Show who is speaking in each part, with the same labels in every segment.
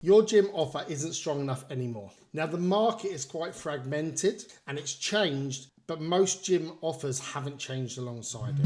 Speaker 1: Your gym offer isn't strong enough anymore. Now the market is quite fragmented and it's changed, but most gym offers haven't changed alongside it.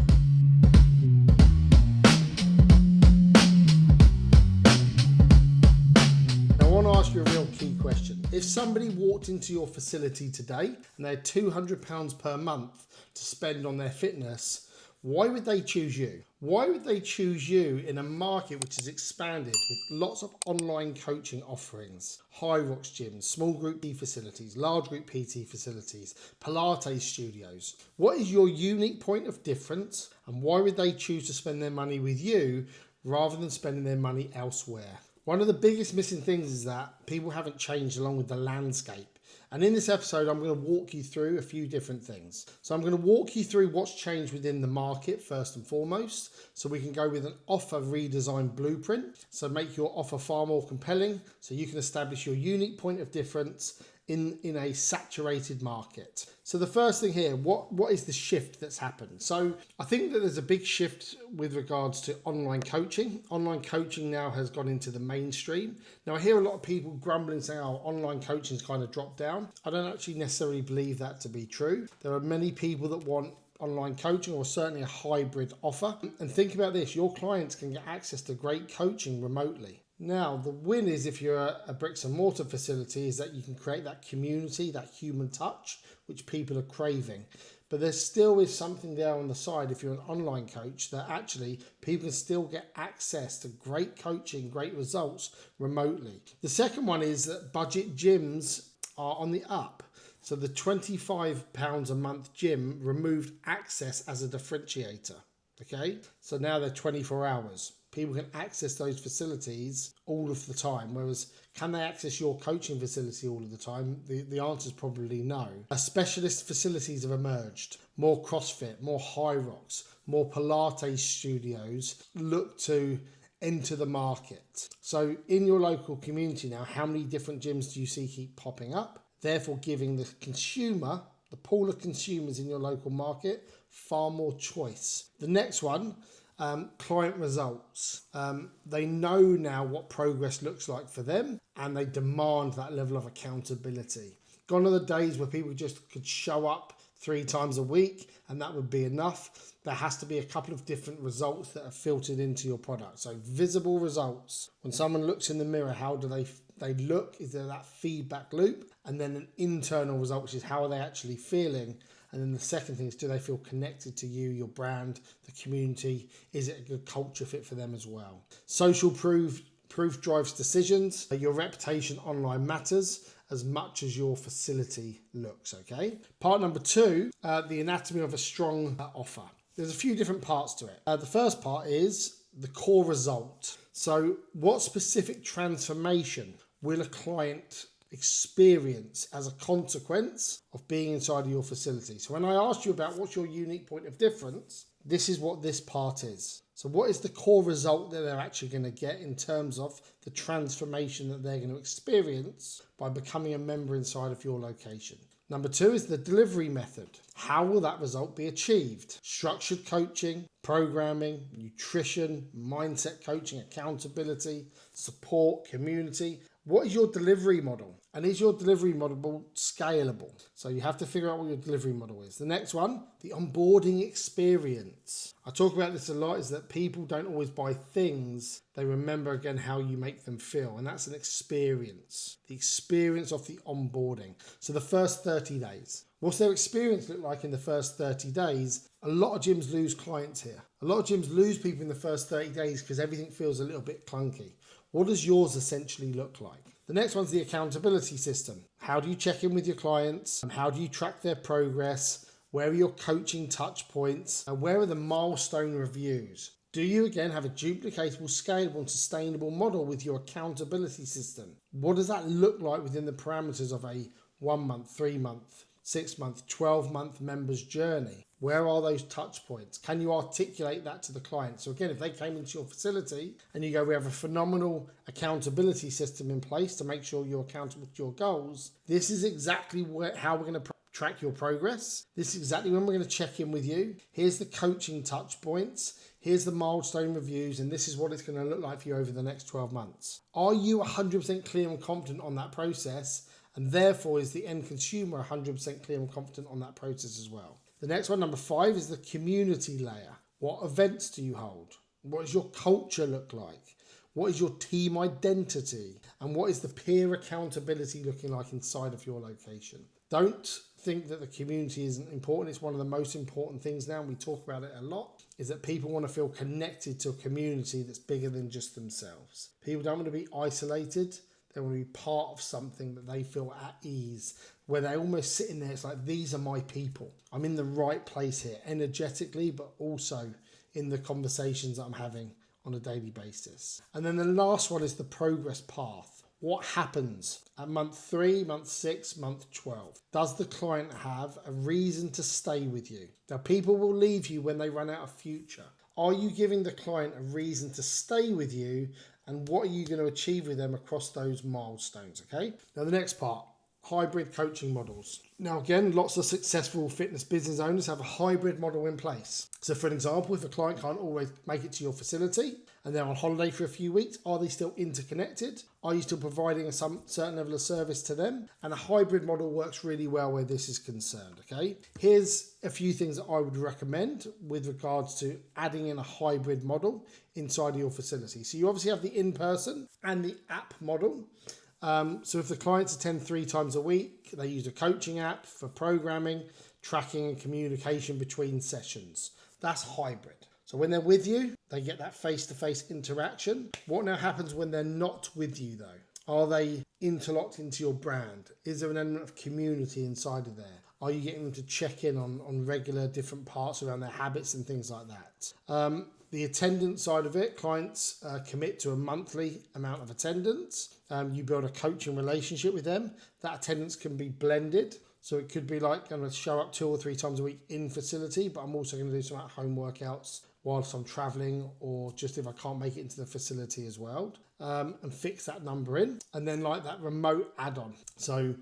Speaker 1: Now I want to ask you a real key question. If somebody walked into your facility today and they had £200 per month to spend on their fitness, why would they choose you? Why would they choose you in a market which is expanded with lots of online coaching offerings, high rocks gyms, small group PT facilities, large group PT facilities, Pilates studios? What is your unique point of difference and why would they choose to spend their money with you rather than spending their money elsewhere? One of the biggest missing things is that people haven't changed along with the landscape. And in this episode, I'm going to walk you through a few different things. So I'm going to walk you through what's changed within the market first and foremost. So we can go with an offer redesign blueprint. So make your offer far more compelling so you can establish your unique point of difference in a saturated market. So the first thing here, what is the shift that's happened? So I think that there's a big shift with regards to online coaching. Online coaching now has gone into the mainstream. Now I hear a lot of people grumbling saying, oh, online coaching's kind of dropped down. I don't actually necessarily believe that to be true. There are many people that want online coaching or certainly a hybrid offer. And think about this, your clients can get access to great coaching remotely. Now, the win is if you're a bricks and mortar facility is that you can create that community, that human touch, which people are craving. But there still is something there on the side if you're an online coach that actually people can still get access to great coaching, great results remotely. The second one is that budget gyms are on the up. So the £25 a month gym removed access as a differentiator. Okay, so now they're 24 hours. People can access those facilities all of the time. Whereas, can they access your coaching facility all of the time? The answer is probably no. Specialist facilities have emerged. More CrossFit, more High Rocks, more Pilates studios look to enter the market. So in your local community now, how many different gyms do you see keep popping up? Therefore giving the consumer, the pool of consumers in your local market, far more choice. The next one, client results. They know now what progress looks like for them and they demand that level of accountability. Gone are the days where people just could show up 3 times a week and that would be enough. There has to be a couple of different results that are filtered into your product. So visible results. When someone looks in the mirror, how do they look? Is there that feedback loop? And then an internal result, which is how are they actually feeling? And then the second thing is, do they feel connected to you, your brand, the community? Is it a good culture fit for them as well? Social proof drives decisions. Your reputation online matters as much as your facility looks, okay? Part number 2, the anatomy of a strong offer. There's a few different parts to it. The first part is the core result. So what specific transformation will a client experience as a consequence of being inside of your facility? So when I asked you about what's your unique point of difference, this is what this part is. So what is the core result that they're actually going to get in terms of the transformation that they're going to experience by becoming a member inside of your location? Number 2 is the delivery method. How will that result be achieved? Structured coaching, programming, nutrition, mindset coaching, accountability, support, community. What is your delivery model? And is your delivery model scalable? So you have to figure out what your delivery model is. The next one, the onboarding experience. I talk about this a lot, is that people don't always buy things. They remember again how you make them feel. And that's an experience. The experience of the onboarding. So the first 30 days. What's their experience look like in the first 30 days? A lot of gyms lose clients here. A lot of gyms lose people in the first 30 days because everything feels a little bit clunky. What does yours essentially look like? The next one's the accountability system. How do you check in with your clients? And how do you track their progress? Where are your coaching touch points? And where are the milestone reviews? Do you again have a duplicatable, scalable and sustainable model with your accountability system? What does that look like within the parameters of a 1 month, 3 month, 6 month, 12-month member's journey? Where are those touch points? Can you articulate that to the client? So again, if they came into your facility and you go, we have a phenomenal accountability system in place to make sure you're accountable to your goals, this is exactly how we're going to track your progress. This is exactly when we're going to check in with you. Here's the coaching touch points. Here's the milestone reviews, and this is what it's going to look like for you over the next 12 months. Are you 100% clear and confident on that process? And therefore, is the end consumer 100% clear and confident on that process as well? The next one, number 5, is the community layer. What events do you hold? What does your culture look like? What is your team identity? And what is the peer accountability looking like inside of your location? Don't think that the community isn't important. It's one of the most important things now, and we talk about it a lot, is that people want to feel connected to a community that's bigger than just themselves. People don't want to be isolated. They want to be part of something that they feel at ease, where they almost sit in there. It's like, these are my people. I'm in the right place here, energetically, but also in the conversations that I'm having on a daily basis. And then the last one is the progress path. What happens at month 3, month 6, month 12? Does the client have a reason to stay with you? Now, people will leave you when they run out of future. Are you giving the client a reason to stay with you? And what are you going to achieve with them across those milestones? Okay. Now, the next part, hybrid coaching models. Now, again, lots of successful fitness business owners have a hybrid model in place. So, for an example, if a client can't always make it to your facility and they're on holiday for a few weeks, are they still interconnected? Are you still providing some certain level of service to them? And a hybrid model works really well where this is concerned, okay? Here's a few things that I would recommend with regards to adding in a hybrid model inside of your facility. So you obviously have the in-person and the app model. So if the clients attend 3 times a week, they use a coaching app for programming, tracking and communication between sessions. That's hybrid. So when they're with you, they get that face-to-face interaction. What now happens when they're not with you though? Are they interlocked into your brand? Is there an element of community inside of there? Are you getting them to check in on regular different parts around their habits and things like that? The attendance side of it, clients commit to a monthly amount of attendance. You build a coaching relationship with them. That attendance can be blended. So it could be like, I'm going to show up 2 or 3 times a week in facility, but I'm also going to do some at-home workouts whilst I'm traveling, or just if I can't make it into the facility as well, and fix that number in. And then like that remote add-on. So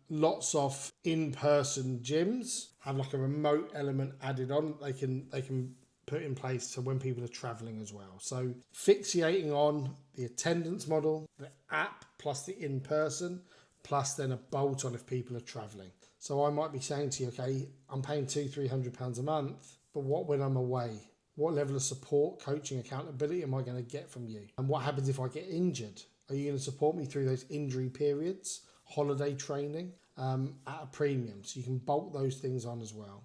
Speaker 1: lots of in-person gyms have like a remote element added on. They can put in place so when people are traveling as well. So fixating on the attendance model, the app plus the in-person, plus then a bolt on if people are traveling. So I might be saying to you, okay, I'm paying £200-300 a month, but what when I'm away? What level of support, coaching, accountability am I going to get from you? And what happens if I get injured? Are you going to support me through those injury periods, holiday training at a premium? So you can bolt those things on as well.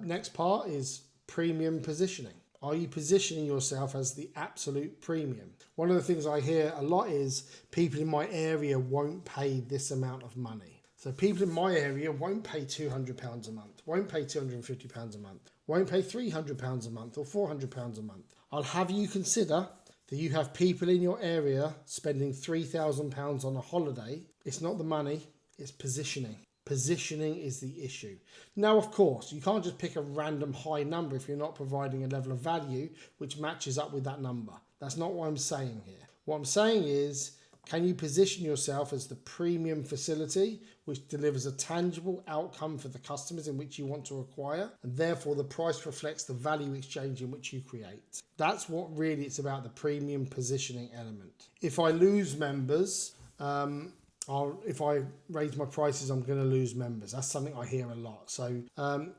Speaker 1: Next part is premium positioning. Are you positioning yourself as the absolute premium? One of the things I hear a lot is people in my area won't pay this amount of money. So people in my area won't pay £200 a month, won't pay £250 a month, won't pay £300 a month or £400 a month. I'll have you consider that you have people in your area spending £3,000 on a holiday. It's not the money, it's positioning. Positioning is the issue. Now, of course, you can't just pick a random high number if you're not providing a level of value which matches up with that number. That's not what I'm saying here. What I'm saying is, can you position yourself as the premium facility which delivers a tangible outcome for the customers in which you want to acquire, and therefore the price reflects the value exchange in which you create? That's what really it's about, the premium positioning element. If I lose members, if I raise my prices, I'm going to lose members. That's something I hear a lot. So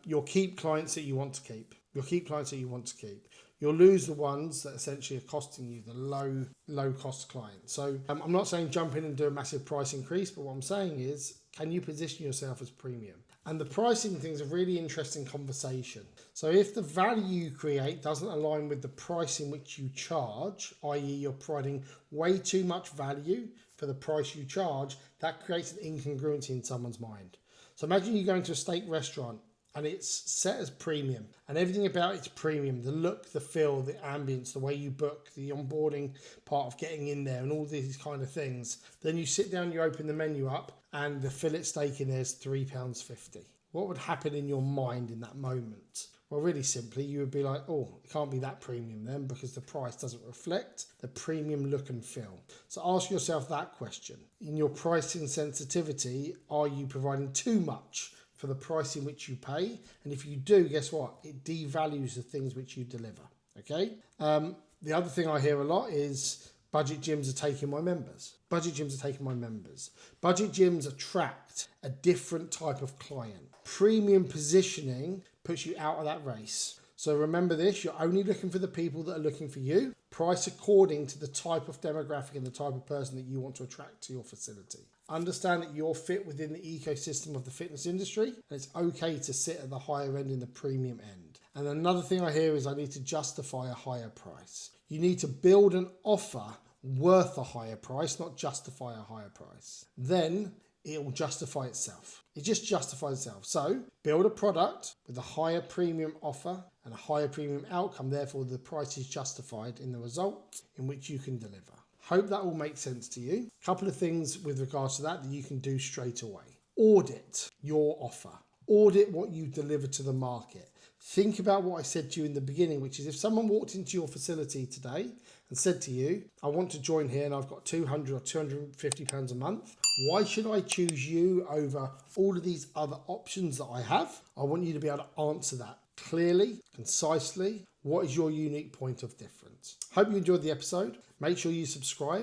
Speaker 1: you'll keep clients that you want to keep. You'll keep clients that you want to keep. You'll lose the ones that essentially are costing you, the low cost clients. So I'm not saying jump in and do a massive price increase, but what I'm saying is, can you position yourself as premium? And the pricing thing is a really interesting conversation. So if the value you create doesn't align with the price in which you charge, i.e. you're providing way too much value for the price you charge, that creates an incongruency in someone's mind. So imagine you go into a steak restaurant and it's set as premium and everything about it's premium, the look, the feel, the ambience, the way you book, the onboarding part of getting in there and all these kind of things. Then you sit down, you open the menu up and the fillet steak in there is £3.50. What would happen in your mind in that moment? Well, really simply, you would be like, oh, it can't be that premium then because the price doesn't reflect the premium look and feel. So ask yourself that question. In your pricing sensitivity, are you providing too much for the price in which you pay? And if you do, guess what? It devalues the things which you deliver. Okay. The other thing I hear a lot is budget gyms are taking my members. Budget gyms are taking my members. Budget gyms attract a different type of client. Premium positioning puts you out of that race. So remember this, you're only looking for the people that are looking for you. Price according to the type of demographic and the type of person that you want to attract to your facility. Understand that you're fit within the ecosystem of the fitness industry, and it's okay to sit at the higher end in the premium end. And another thing I hear is I need to justify a higher price. You need to build an offer worth a higher price, not justify a higher price. Then it will justify itself. It just justifies itself. So build a product with a higher premium offer and a higher premium outcome. Therefore, the price is justified in the result in which you can deliver. Hope that all makes sense to you. A couple of things with regards to that you can do straight away. Audit your offer. Audit what you deliver to the market. Think about what I said to you in the beginning, which is if someone walked into your facility today and said to you, I want to join here and I've got £200 or £250 a month, why should I choose you over all of these other options that I have? I want you to be able to answer that clearly, concisely. What is your unique point of difference? Hope you enjoyed the episode. Make sure you subscribe